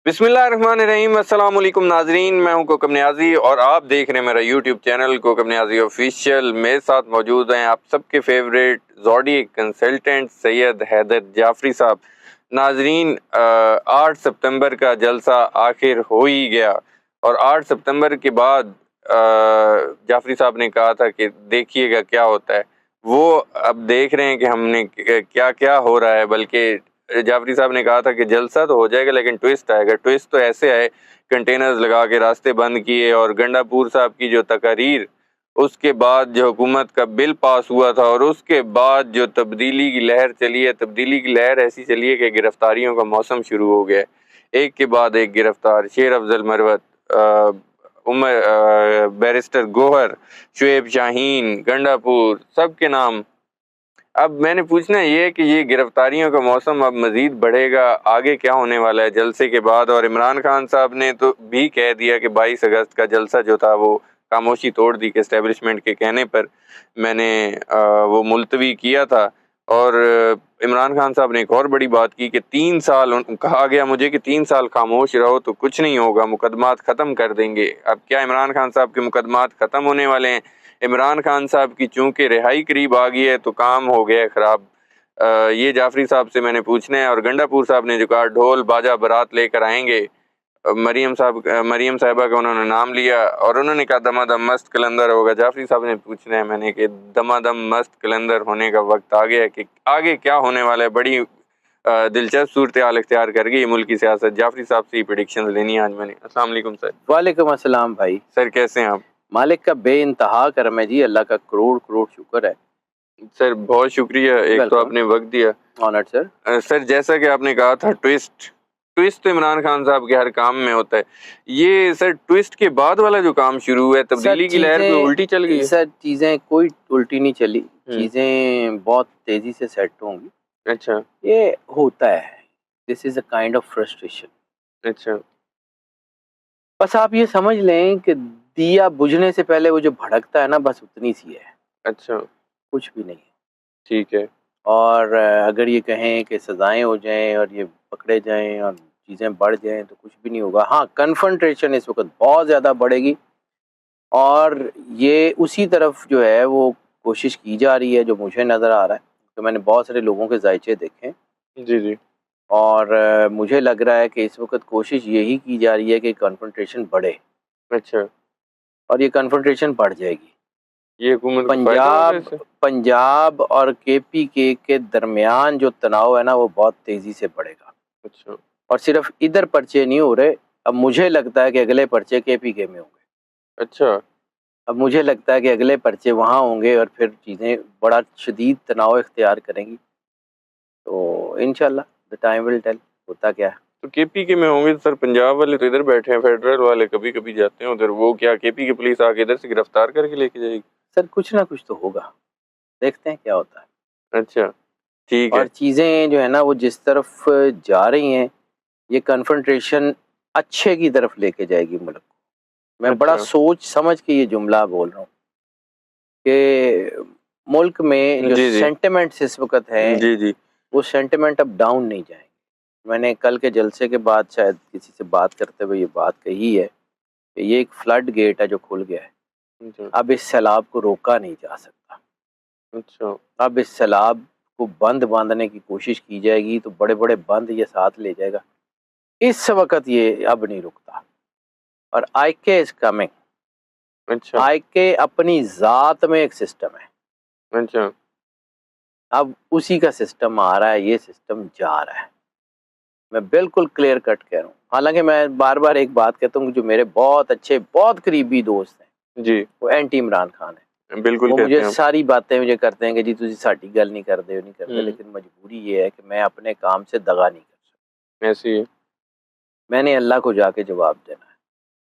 बिस्मिल्लाहिर्रहमानिर्रहीम। अस्सलाम वालेकुम नाजरीन, मैं हूं कोकम नियाजी और आप देख रहे हैं मेरा YouTube channel Kokam Niazi official. मेरे साथ मौजूद हैं आप सबके favourite zodiac consultant Syed Haider Jafri साहब। नाजरीन, 8 सितंबर का जलसा आखिर हो ही गया और 8 सितंबर के बाद जाफरी साहब ने कहा था कि देखिएगा क्या होता है। वो अब देख रहे हैं कि हमने क्या क्या हो रहा है। बल्कि जाफरी साहब ने कहा था कि जलसा तो हो जाएगा लेकिन ट्विस्ट आएगा। ट्विस्ट तो ऐसे आए, कंटेनर्स लगा के रास्ते बंद किए और गंडापुर साहब की जो तकारीर, उसके बाद जो हुकूमत का बिल पास हुआ था और उसके बाद जो तब्दीली की लहर चली है, तब्दीली की लहर ऐसी चली है कि गिरफ्तारियों का मौसम शुरू हो गया है। एक के बाद एक गिरफ्तार, शेर अफजल मरवत, बैरिस्टर गोहर, शुएब शाहीन, गंडापुर, सब के नाम। अब मैंने पूछना ये है कि ये गिरफ्तारियों का मौसम अब मज़ीद बढ़ेगा, आगे क्या होने वाला है जलसे के बाद। और इमरान खान साहब ने तो भी कह दिया कि 22 अगस्त का जलसा जो था वो खामोशी तोड़ दी कि एस्टेब्लिशमेंट के कहने पर मैंने वो मुलतवी किया था। और इमरान खान साहब ने एक और बड़ी बात की कि 3 साल कहा गया मुझे कि 3 साल खामोश रहो तो कुछ नहीं होगा, मुकदमात ख़त्म कर देंगे। अब क्या इमरान खान साहब के मुकदमात ख़त्म होने वाले हैं? इमरान खान साहब की चूंकि रिहाई करीब आ गई है तो काम हो गया है ख़राब। ये जाफरी साहब से मैंने पूछना है। और गंडापुर साहब ने जो कहा ढोल बाजा बारात लेकर आएंगे, मरियम साहिबा का उन्होंने नाम लिया और उन्होंने कहा दमादम मस्त कलंदर होगा। जाफरी साहब ने पूछना है मैंने कि दमादम मस्त कलंदर होने का वक्त आ गया है कि आगे क्या होने वाला है। बड़ी दिलचस्प सूरत हाल इख्तियार कर गई मुल्क की सियासत। जाफरी साहब से ही प्रेडिक्शन लेनी है आज मैंने। अस्सलाम वालेकुम सर। वालेकुम अस्सलाम भाई। सर कैसे हैं आप? मालिक का बेइंतहा करम है जी, अल्लाह का करोड़ करोड़ शुक्र है। सर बहुत शुक्रिया, एक तो आपने वक्त दिया। Honoured sir. सर जैसा कि आपने कहा था ट्विस्ट ट्विस्ट तो इमरान खान साहब के हर काम में होता है। ये सर ट्विस्ट के बाद वाला जो काम शुरू हुआ है, तब्दीली की लहर पे उल्टी चल गई है। सर चीज़ें कोई उल्टी नहीं चली, चीज़ें बहुत तेज़ी से सेट होंगी। अच्छा ये होता है, this is a kind of frustration. अच्छा बस आप ये समझ लें कि दिया बुझने से पहले वो जो भड़कता है ना, बस उतनी सी है, अच्छा कुछ भी नहीं है। ठीक है। और अगर ये कहें कि सज़ाएं हो जाएं और ये पकड़े जाएं और चीज़ें बढ़ जाएं तो कुछ भी नहीं होगा। हाँ, कन्फ्रंटेशन इस वक्त बहुत ज़्यादा बढ़ेगी और ये उसी तरफ जो है वो कोशिश की जा रही है जो मुझे नज़र आ रहा है। तो मैंने बहुत सारे लोगों के जायचे देखे जी जी। और मुझे लग रहा है कि इस वक्त कोशिश यही की जा रही है कि कन्फ्रंटेशन बढ़े अच्छा, और ये कन्फ्रंटेशन बढ़ जाएगी। ये हुकूमत को फायदा होगा इससे? पंजाब और केपीके के दरमियान जो तनाव है ना, वो बहुत तेज़ी से बढ़ेगा। अच्छा और सिर्फ इधर पर्चे नहीं हो रहे, अब मुझे लगता है कि अगले पर्चे केपीके में होंगे। अच्छा अब मुझे लगता है कि अगले पर्चे वहाँ होंगे और फिर चीज़ें बड़ा शदीद तनाव इख्तियार करेंगी। तो इंशाल्लाह द टाइम विल टेल होता क्या है। तो केपी में होंगे तो सर पंजाब वाले तो इधर बैठे हैं, फेडरल वाले कभी कभी जाते हैं उधर। वो क्या केपी की पुलिस आके इधर से गिरफ्तार करके लेके जाएगी? सर कुछ ना कुछ तो होगा, देखते हैं क्या होता है। अच्छा ठीक है। और चीज़ें जो है ना वो जिस तरफ जा रही हैं, ये कन्फ्रंटेशन अच्छे की तरफ लेके जाएगी मुल्क को। मैं बड़ा अच्छा सोच समझ के ये जुमला बोल रहा हूँ कि मुल्क में जो जी जी सेंटिमेंट्स इस वक्त हैं, जी जी। वो सेंटिमेंट अब डाउन नहीं जाएंगे। मैंने कल के जलसे के बाद शायद किसी से बात करते हुए ये बात कही है कि ये एक फ्लड गेट है जो खुल गया है। अच्छा अब इस सैलाब को रोका नहीं जा सकता। अच्छा अब इस सैलाब को बांधने की कोशिश की जाएगी तो बड़े बड़े बंद ये साथ ले जाएगा। इस वक्त ये अब नहीं रुकता और आईके इज कमिंग। अच्छा आईके अपनी ज़ात में एक सिस्टम है, अच्छा अब उसी का सिस्टम आ रहा है, ये सिस्टम जा रहा है। मैं बिल्कुल क्लियर कट कह रहा हूँ। हालांकि मैं बार बार एक बात कहता हूँ, जो मेरे बहुत अच्छे बहुत करीबी दोस्त हैं जी वो एंटी इमरान खान है। बिल्कुल वो कहते मुझे हैं आप। सारी बातें मुझे करते हैं कि जी तुझे साड़ी गल नहीं करते हो नहीं करते, लेकिन मजबूरी ये है कि मैं अपने काम से दगा नहीं कर सकता। ऐसे ही है। मैंने अल्लाह को जाके जवाब देना है।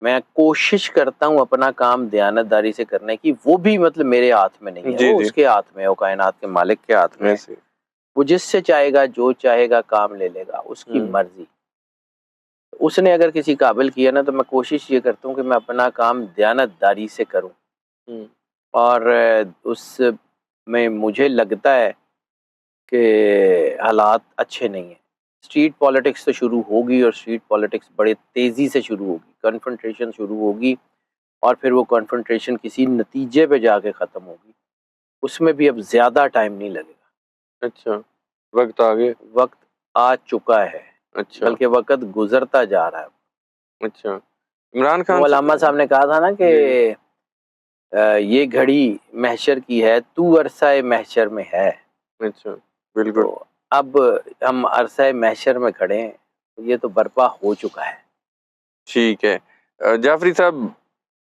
मैं कोशिश करता हूँ अपना काम दयानतदारी से करने की, वो भी मतलब मेरे हाथ में नहीं है, जी वो जी उसके हाथ में है, वो कायनात के मालिक के हाथ में है। ऐसे ही। वो जिससे चाहेगा जो चाहेगा काम ले लेगा, उसकी मर्जी। उसने अगर किसी काबिल किया ना, तो मैं कोशिश ये करता हूँ कि मैं अपना काम दयानतदारी से करूँ। और उसमें मुझे लगता है कि हालात अच्छे नहीं हैं। اسٹریٹ پالیٹکس تو شروع ہوگی اور اسٹریٹ پالیٹکس بڑے تیزی سے شروع ہوگی, کنفرنٹریشن شروع ہوگی اور پھر وہ کنفرنٹریشن کسی نتیجے پہ جا کے ختم ہوگی. اس میں بھی اب زیادہ ٹائم نہیں لگے گا. اچھا, وقت آگے, وقت آ چکا ہے, اچھا بلکہ وقت گزرتا جا رہا ہے. اچھا. عمران وہ خان علامہ صاحب نے کہا تھا نا کہ یہ گھڑی محشر کی ہے, تو عرصہ محشر میں ہے. اچھا بالکل, تو اب ہم عرصہ محشر میں کھڑے ہیں, یہ تو برپا ہو چکا ہے. ٹھیک ہے. جعفری صاحب,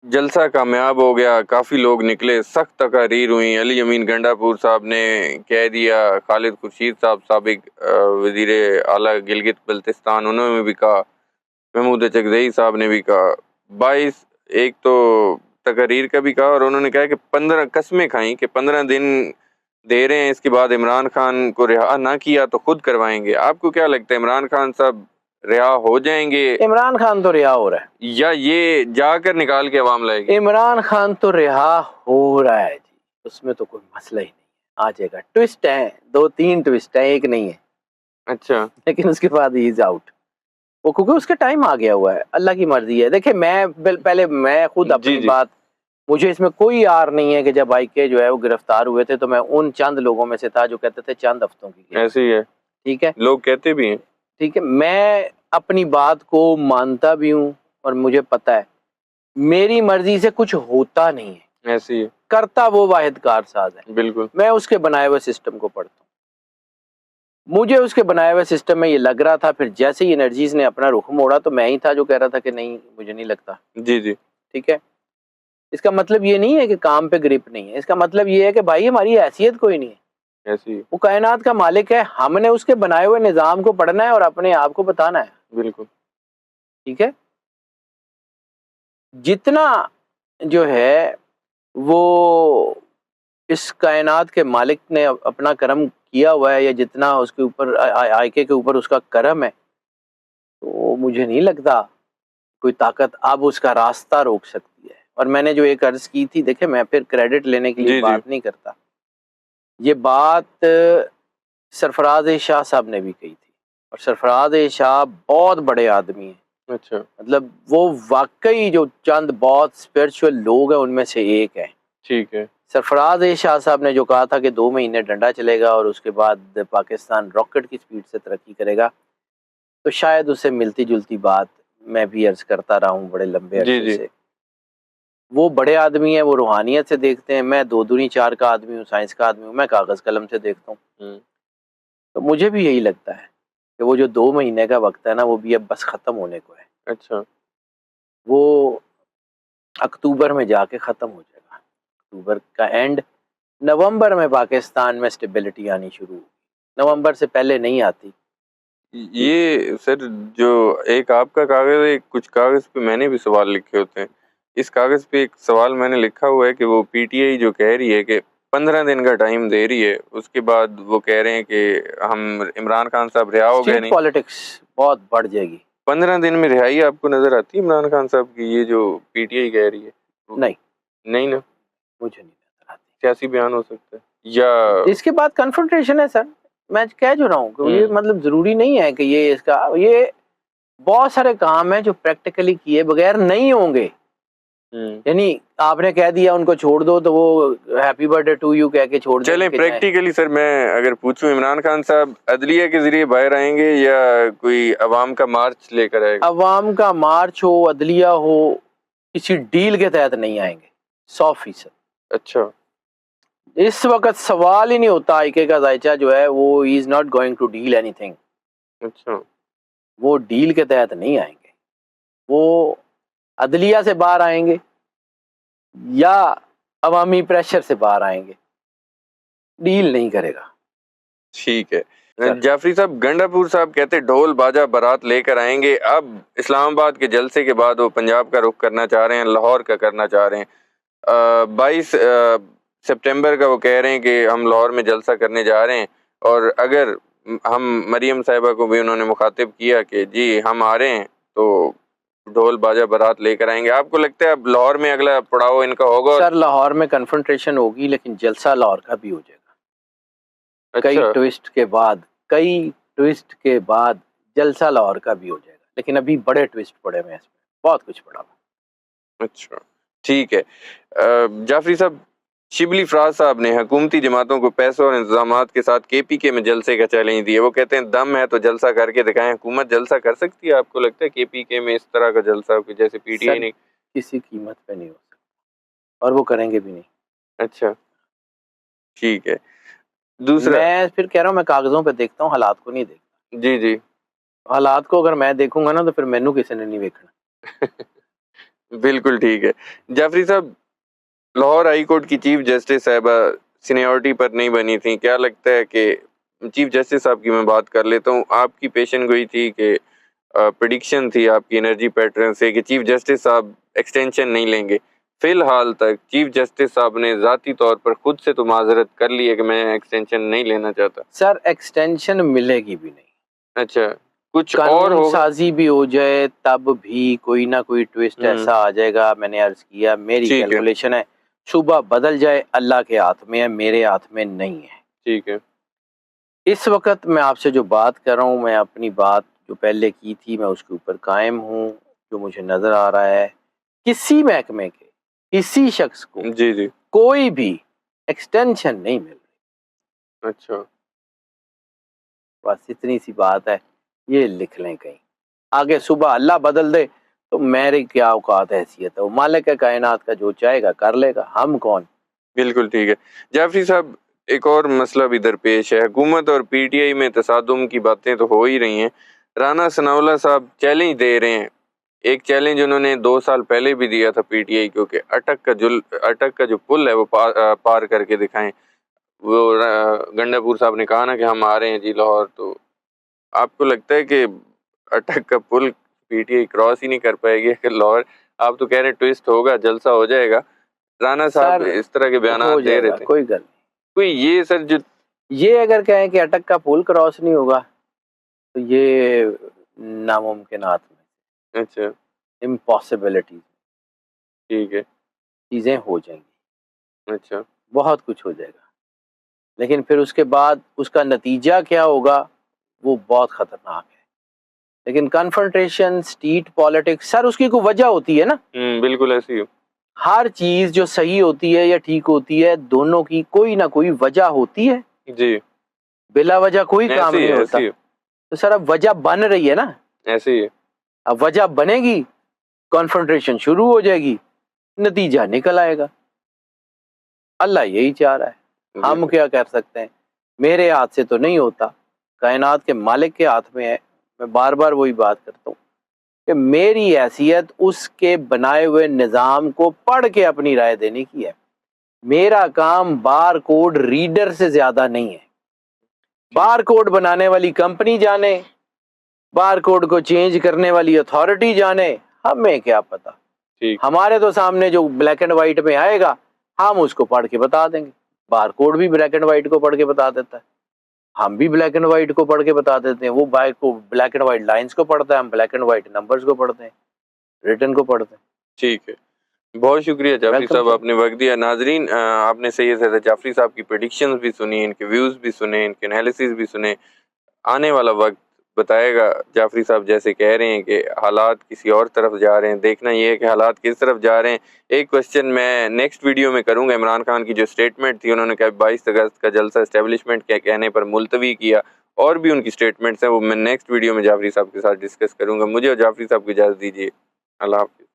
جلسہ کامیاب ہو گیا, کافی لوگ نکلے, سخت تقاریر ہوئیں, علی امین گنڈا پور صاحب نے کہہ دیا, خالد خورشید صاحب سابق وزیر اعلیٰ گلگت بلتستان, انہوں نے بھی کہا, محمود چکزئی صاحب نے بھی کہا. 22 ایک تو تقاریر کا بھی کہا, اور انہوں نے کہا کہ 15 قسمیں کھائیں کہ 15 دن دے رہے ہیں, اس کے بعد عمران خان کو رہا نہ کیا تو خود کروائیں گے. آپ کو کیا لگتا ہے, عمران خان صاحب رہا ہو جائیں گے عمران خان تو رہا ہو رہا ہے, یا یہ جا کر نکال کے عوام لائے گی؟ عمران خان تو رہا ہو رہا ہے جی, اس میں تو کوئی مسئلہ ہی نہیں ہے. آ جائے گا. ٹوسٹ ہیں, 2-3 ٹوسٹ ہیں, ایک نہیں ہے. اچھا, لیکن اس کے بعد ہی از آؤٹ. وہ کیونکہ اس کا ٹائم آ گیا ہوا ہے, اللہ کی مرضی ہے. دیکھیں میں پہلے میں خود اپنی جی بات, مجھے اس میں کوئی آر نہیں ہے کہ جب آئی کے جو ہے وہ گرفتار ہوئے تھے تو میں ان چند لوگوں میں سے تھا جو کہتے تھے چند ہفتوں کی. ایسے ہی ہے, ٹھیک ہے, لوگ کہتے بھی ہیں. ٹھیک ہے, میں اپنی بات کو مانتا بھی ہوں اور مجھے پتہ ہے میری مرضی سے کچھ ہوتا نہیں ہے, ایسے ہی ہے, کرتا وہ واحد کار ساز ہے. بالکل, میں اس کے بنائے ہوئے سسٹم کو پڑھتا ہوں. مجھے اس کے بنائے ہوئے سسٹم میں یہ لگ رہا تھا, پھر جیسے ہی انرجیز نے اپنا رخ موڑا تو میں ہی تھا جو کہہ رہا تھا کہ نہیں مجھے نہیں لگتا. جی جی, ٹھیک ہے, اس کا مطلب یہ نہیں ہے کہ کام پہ گرپ نہیں ہے, اس کا مطلب یہ ہے کہ بھائی ہماری حیثیت کوئی نہیں ہے. ایسے ہی, وہ کائنات کا مالک ہے, ہم نے اس کے بنائے ہوئے نظام کو پڑھنا ہے اور اپنے آپ کو بتانا ہے. بالکل, ٹھیک ہے, جتنا جو ہے وہ اس کائنات کے مالک نے اپنا کرم کیا ہوا ہے, یا جتنا اس کے اوپر آئیکے کے اوپر اس کا کرم ہے, تو مجھے نہیں لگتا کوئی طاقت اب اس کا راستہ روک سکتی ہے. اور میں نے جو ایک عرض کی تھی, دیکھیں میں پھر کریڈٹ لینے کے لیے جی جی, بات نہیں کرتا, یہ بات سرفراز شاہ صاحب نے بھی کہی تھی, اور سرفراز شاہ بہت بڑے آدمی ہیں. اچھا, مطلب وہ واقعی جو چند بہت اسپرچول لوگ ہیں ان میں سے ایک ہیں. ٹھیک ہے, سرفراز شاہ صاحب نے جو کہا تھا کہ 2 مہینے ڈنڈا چلے گا اور اس کے بعد پاکستان راکٹ کی سپیڈ سے ترقی کرے گا, تو شاید اس سے ملتی جلتی بات میں بھی عرض کرتا رہا ہوں بڑے لمبے جی عرصے جی, سے. وہ بڑے آدمی ہیں, وہ روحانیت سے دیکھتے ہیں, میں 2 دونی 4 کا آدمی ہوں, سائنس کا آدمی ہوں, میں کاغذ قلم سے دیکھتا ہوں. تو مجھے بھی یہی لگتا ہے کہ وہ جو 2 مہینے کا وقت ہے نا, وہ بھی اب بس ختم ہونے کو ہے. اچھا, وہ اکتوبر میں جا کے ختم ہو جائے گا, اکتوبر کا اینڈ, نومبر میں پاکستان میں اسٹیبلٹی آنی شروع ہوگی, نومبر سے پہلے نہیں آتی. یہ سر جو ایک آپ کا کاغذ ہے, کچھ کاغذ پہ میں نے بھی سوال لکھے ہوتے ہیں, اس کاغذ پہ ایک سوال میں نے لکھا ہوا ہے کہ وہ پی ٹی آئی جو کہہ رہی ہے کہ 15 دن کا ٹائم دے رہی ہے, اس کے بعد وہ کہہ رہے ہیں کہ ہم عمران خان صاحب رہا ہو گئے اسٹریٹ نہیں. پالیٹکس بہت بڑھ جائے گی. 15 دن میں رہائی آپ کو نظر آتی ہے عمران خان صاحب کی, یہ جو پی ٹی آئی کہہ رہی ہے؟ نہیں, نہیں نا, مجھے نہیں نظر آتی. سیاسی بیان ہو سکتا ہے یا اس کے بعد کنفرنٹریشن ہے سر, میں کہہ جو رہا ہوں کہ یہ مطلب ضروری نہیں ہے کہ یہ اس کا, یہ بہت سارے کام ہیں جو پریکٹیکلی کیے بغیر نہیں ہوں گے. یعنی آپ نے کہہ دیا ان کو چھوڑ دو تو وہ ہیپی برتھ ڈے ٹو یو کہہ کے چھوڑ دیں چلیں کہ پریکٹیکلی سر میں اگر پوچھوں, عمران خان صاحب عدلیہ کے ذریعے باہر آئیں گے یا کوئی عوام کا مارچ لے کر آئے گا؟ عوام کا مارچ ہو, عدلیہ ہو, کسی ڈیل کے تحت نہیں آئیں گے 100%. اچھا, اس وقت سوال ہی نہیں ہوتا آئیکے کا ذائچہ جو ہے وہ is not going to deal any thing, وہ ڈیل کے تحت نہیں آئیں گے, وہ عدلیہ سے باہر آئیں گے یا عوامی پریشر سے باہر آئیں گے, ڈیل نہیں کرے گا. ٹھیک ہے. جعفری صاحب, گنڈا پور صاحب کہتے ڈھول باجا بارات لے کر آئیں گے. اب اسلام آباد کے جلسے کے بعد وہ پنجاب کا رخ کرنا چاہ رہے ہیں, لاہور کا کرنا چاہ رہے ہیں. 22 سپٹمبر کا وہ کہہ رہے ہیں کہ ہم لاہور میں جلسہ کرنے جا رہے ہیں, اور اگر ہم مریم صاحبہ کو بھی انہوں نے مخاطب کیا کہ جی ہم آ رہے ہیں تو ڈھول باجا بارات لے کر آئیں گے. آپ کو لگتا ہے اب لاہور میں اگلا پڑاؤ ان کا ہوگا؟ سر لاہور میں کنفرنٹریشن ہوگی لیکن جلسہ لاہور کا بھی ہو جائے گا. کئی اچھا, ٹوسٹ کے بعد, کئی ट्विस्ट के बाद जलसा लाहौर का भी हो जाएगा, लेकिन अभी बड़े ट्विस्ट पड़े हुए हैं इसमें, बहुत कुछ पड़ा हुआ। अच्छा ठीक है। जाफरी साहब, शिबली फराज साहब ने हुकूमती जमातों को पैसों और इंतजामात के साथ KPK में जलसे का चैलेंज दिया। वो कहते हैं दम है तो जलसा करके दिखाएं। हुकूमत जलसा कर सकती है? आपको लगता है KPK में इस तरह का जलसा कि जैसे PTI ने? किसी कीमत पे नहीं हो सकता और वो करेंगे भी नहीं। अच्छा ठीक है। दूसरा, मैं फिर कह रहा हूँ, मैं कागजों पे देखता हूँ, हालात को नहीं देखता। जी जी हालात को अगर मैं देखूंगा ना तो फिर मैनू किसी ने नहीं देखना। बिल्कुल ठीक है। जाफरी साहब, लाहौर हाई कोर्ट की चीफ जस्टिस साहबा सीनियरिटी पर नहीं बनी थी। क्या लगता है कि चीफ जस्टिस साहब की मैं बात कर लेता हूँ, आपकी पेशन गोई थी कि प्रेडिक्शन थी आपकी एनर्जी पैटर्न से कि चीफ जस्टिस साहब एक्सटेंशन नहीं लेंगे। फिलहाल तक चीफ जस्टिस साहब ने ज़ाती तौर पर खुद से तो माजरत कर ली है कि मैं एक्सटेंशन नहीं लेना चाहता। सर एक्सटेंशन मिलेगी भी नहीं। अच्छा, कुछ और कानून होगा? साजी भी हो जाए तब भी कोई ना कोई ट्विस्ट ऐसा आ जाएगा। मैंने अर्ज किया, मेरी ठीक है। कैलकुलेशन है, सुबह बदल जाए, अल्लाह के हाथ में है, मेरे हाथ में नहीं है। ठीक है। इस वक्त मैं आपसे जो बात कर रहा हूँ, मैं अपनी बात जो पहले की थी मैं उसके ऊपर कायम हूँ। जो मुझे नजर आ रहा है, किसी महकमे के किसी शख्स को जी जी कोई भी एक्सटेंशन नहीं मिल रही। अच्छा बस इतनी सी बात है, ये लिख लें कहीं। आगे सुबह अल्लाह बदल दे तो मेरी क्या औकात हैसियत है, वो मालिक है कायनात का, जो चाहेगा कर लेगा, हम कौन। बिल्कुल ठीक है। जाफरी साहब, एक और मसला भी दरपेश है। हुकूमत और PTI में तसादुम की बातें तो हो ही रही हैं। राना सनाउल्लाह साहब चैलेंज दे रहे हैं। एक चैलेंज उन्होंने 2 साल पहले भी दिया था PTI को कि अटक का जो पुल है वो पार करके दिखाएं। वो गंडापुर साहब ने कहा ना कि हम आ रहे हैं जी लाहौर। तो आपको लगता है कि अटक का पुल PTI क्रॉस ही नहीं कर पाएगी कि लाहौर? आप तो कह रहे हैं ट्विस्ट होगा, जलसा हो जाएगा। राना साहब सर इस तरह के बयान हो दे रहे जाएगा, थे। कोई गल नहीं। कोई ये सर जो ये अगर कहें कि अटक का पुल क्रॉस नहीं होगा तो ये नामुमकिनात में, अच्छा इम्पॉसिबिलिटी ठीक है। चीज़ें हो जाएंगी, अच्छा बहुत कुछ हो जाएगा, लेकिन फिर उसके बाद उसका नतीजा क्या होगा वो बहुत ख़तरनाक है। लेकिन कन्फ्रंटेशन, स्ट्रीट पॉलिटिक्स, सर उसकी कोई वजह होती है ना। बिल्कुल ऐसी हो। हर चीज़ जो सही होती है या ठीक होती है, दोनों की कोई ना कोई वजह होती है। जी बिला वजह कोई काम नहीं होता। ऐसी हो। तो सर अब वजह बन रही है ना, ऐसे ही है। अब वजह बनेगी, कॉन्फ्रंटेशन शुरू हो जाएगी, नतीजा निकल आएगा। अल्लाह यही चाह रहा है, हम क्या कर सकते हैं। मेरे हाथ से तो नहीं होता, कायनात के मालिक के हाथ में है। मैं बार बार वही बात करता हूँ कि मेरी हैसियत उसके बनाए हुए निज़ाम को पढ़ के अपनी राय देने की है। मेरा काम बार कोड रीडर से ज़्यादा नहीं है। बार कोड बनाने वाली कंपनी जाने, बार कोड को चेंज करने वाली अथॉरिटी जाने, हमें क्या पता। ठीक। हमारे तो सामने जो ब्लैक एंड व्हाइट में आएगा हम उसको पढ़ के बता देंगे। बार कोड भी ब्लैक एंड व्हाइट को पढ़ के बता देता है, हम भी ब्लैक एंड व्हाइट को पढ़ के बता देते हैं। वो बाइक को ब्लैक एंड व्हाइट लाइंस को पढ़ता है, हम ब्लैक एंड व्हाइट नंबर्स को पढ़ते हैं, रिटन को पढ़ते हैं। ठीक है, बहुत शुक्रिया जाफरी साहब, आपने वक्त दिया। नाजरीन, आपने सैयद सादात जाफरी साहब की प्रेडिक्शंस भी सुनी, इनके व्यूज़ भी सुने, इनके एनालिसिस भी सुने। आने वाला वक्त बताएगा। जाफरी साहब जैसे कह रहे हैं कि हालात किसी और तरफ जा रहे हैं, देखना ये है कि हालात किस तरफ जा रहे हैं। एक क्वेश्चन मैं नेक्स्ट वीडियो में करूंगा। इमरान खान की जो स्टेटमेंट थी, उन्होंने कहा 22 अगस्त का जलसा एस्टेब्लिशमेंट के कहने पर मुलतवी किया, और भी उनकी स्टेटमेंट्स हैं, वो मैं नेक्स्ट वीडियो में जाफरी साहब के साथ डिस्कस करूंगा। मुझे और जाफरी साहब को इजाज़त दीजिए। अल्लाह हाफ़िज़।